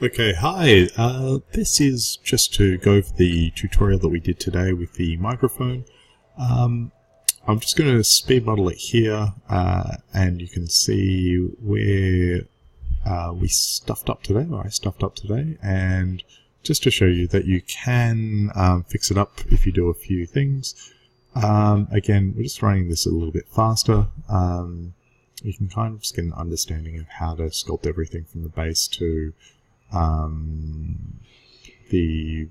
Okay, hi. This is just to go over the tutorial that we did today with the microphone. I'm just going to speed model it here, and you can see where we stuffed up today, or I stuffed up today, and just to show you that you can fix it up if you do a few things. Again, we're just running this a little bit faster. You can kind of just get an understanding of how to sculpt everything from the base to the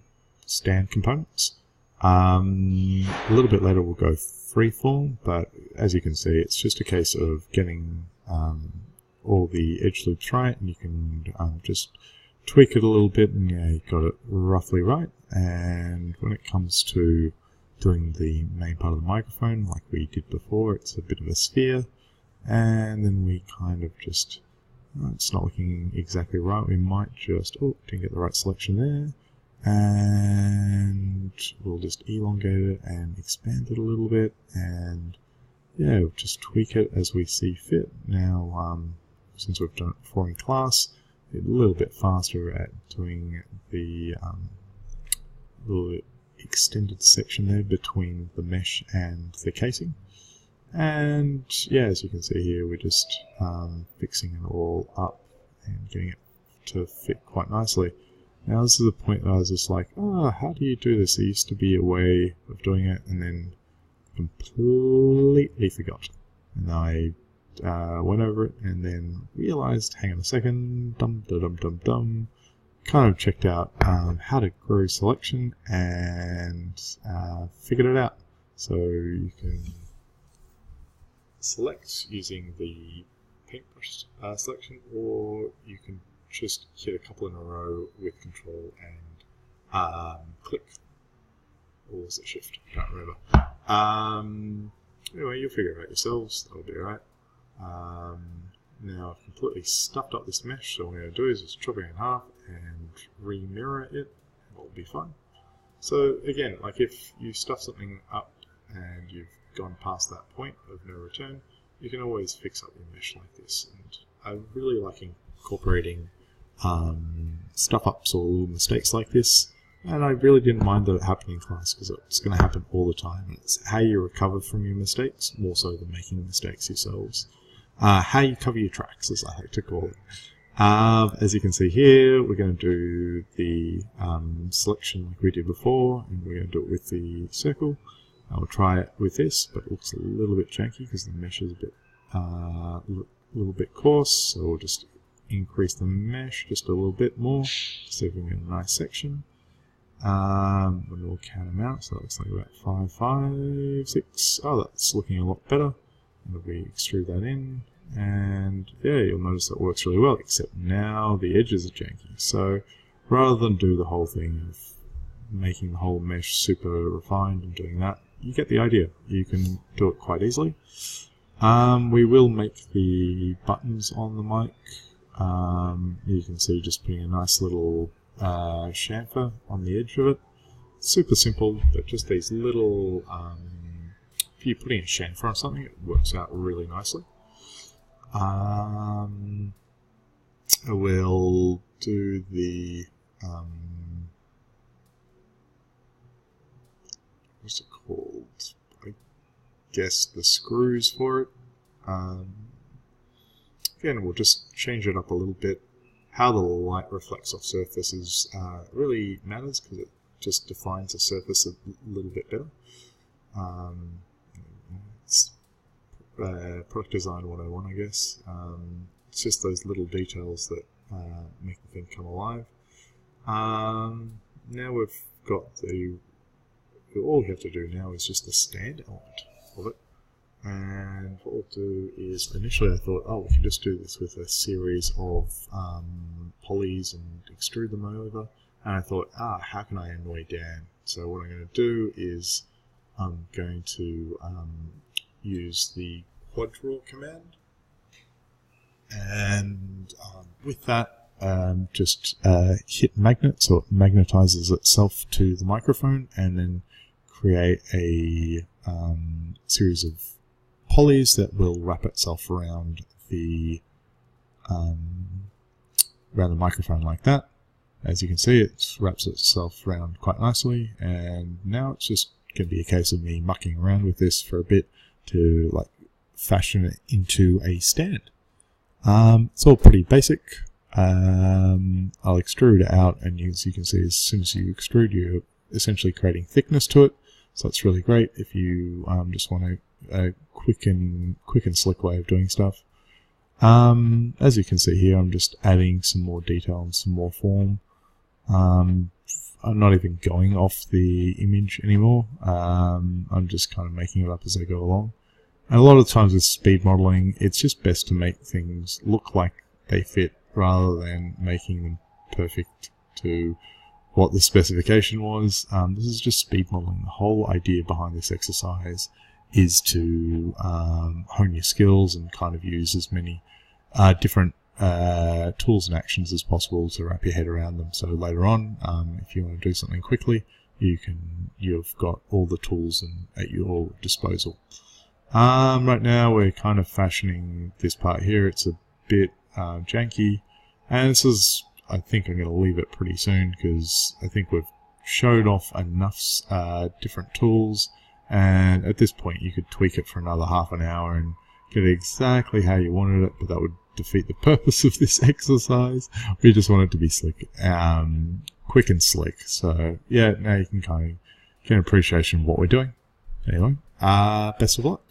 stand components. A little bit later we'll go freeform, but as you can see, it's just a case of getting all the edge loops right, and you can just tweak it a little bit, and yeah, you got it roughly right. And when it comes to doing the main part of the microphone, like we did before, it's a bit of a sphere, and then we kind of just it's not looking exactly right. We might just, didn't get the right selection there. And we'll just elongate it and expand it a little bit. And yeah, we'll just tweak it as we see fit. Now, since we've done it before in class, a little bit faster at doing the little extended section there between the mesh and the casing. And yeah, as you can see here, we're just fixing it all up and getting it to fit quite nicely. Now this is the point that I was just like, how do you do this? There used to be a way of doing it, and then completely forgot. And I went over it and then realized, hang on a second, kind of checked out how to grow selection and figured it out. So you can select using the paintbrush selection, or you can just hit a couple in a row with control and click, or was it shift? I can't remember. Anyway, you'll figure it out yourselves, that'll be alright. Now I've completely stuffed up this mesh, so what I'm going to do is just chop it in half and re-mirror it, and it'll be fine. So again, like if you stuff something up and you've gone past that point of no return, you can always fix up your mesh like this. And I really like incorporating stuff-ups or little mistakes like this, and I really didn't mind that it happened in class because it's going to happen all the time. It's how you recover from your mistakes, more so than making mistakes yourselves. How you cover your tracks, as I like to call it. As you can see here, we're going to do the selection like we did before, and we're going to do it with the circle. I'll try it with this, but it looks a little bit janky because the mesh is a little bit coarse. So we'll just increase the mesh just a little bit more, so we can get a nice section. And we'll count them out. So that looks like about 5, 5, 6. Oh, that's looking a lot better. And we extrude that in, and yeah, you'll notice that works really well. Except now the edges are janky. So rather than do the whole thing of making the whole mesh super refined and doing that, you get the idea. You can do it quite easily. We will make the buttons on the mic. You can see just putting a nice little chamfer on the edge of it. Super simple, but just these little, if you put in a chamfer on something, it works out really nicely. We'll do the what's it called? I guess the screws for it. Again, we'll just change it up a little bit. How the light reflects off surfaces really matters because it just defines the surface a little bit better. It's product design 101, I guess. It's just those little details that make the thing come alive. Now we've got all we have to do now is just the stand element of it. And what we'll do is, initially I thought, we can just do this with a series of polys and extrude them over. And I thought, how can I annoy Dan? So what I'm going to do is I'm going to use the quad draw command. And with that, just hit magnet, so it magnetizes itself to the microphone, and then create a series of polys that will wrap itself around the microphone like that. As you can see, it wraps itself around quite nicely, and now it's just going to be a case of me mucking around with this for a bit to like fashion it into a stand. It's all pretty basic. I'll extrude it out, and as you can see, as soon as you extrude, you're essentially creating thickness to it. So it's really great if you just want a quick and slick way of doing stuff. As you can see here, I'm just adding some more detail and some more form. I'm not even going off the image anymore. I'm just kind of making it up as I go along. And a lot of times with speed modeling, it's just best to make things look like they fit rather than making them perfect to what the specification was. This is just speed modeling. The whole idea behind this exercise is to hone your skills and kind of use as many different tools and actions as possible to wrap your head around them. So later on, if you want to do something quickly, you've got all the tools at your disposal. Right now we're kind of fashioning this part here. It's a bit janky, and this is, I think I'm going to leave it pretty soon because I think we've showed off enough different tools, and at this point you could tweak it for another half an hour and get it exactly how you wanted it, but that would defeat the purpose of this exercise. We just want it to be slick, quick and slick. So yeah, now you can kind of get an appreciation of what we're doing. Anyway, best of luck.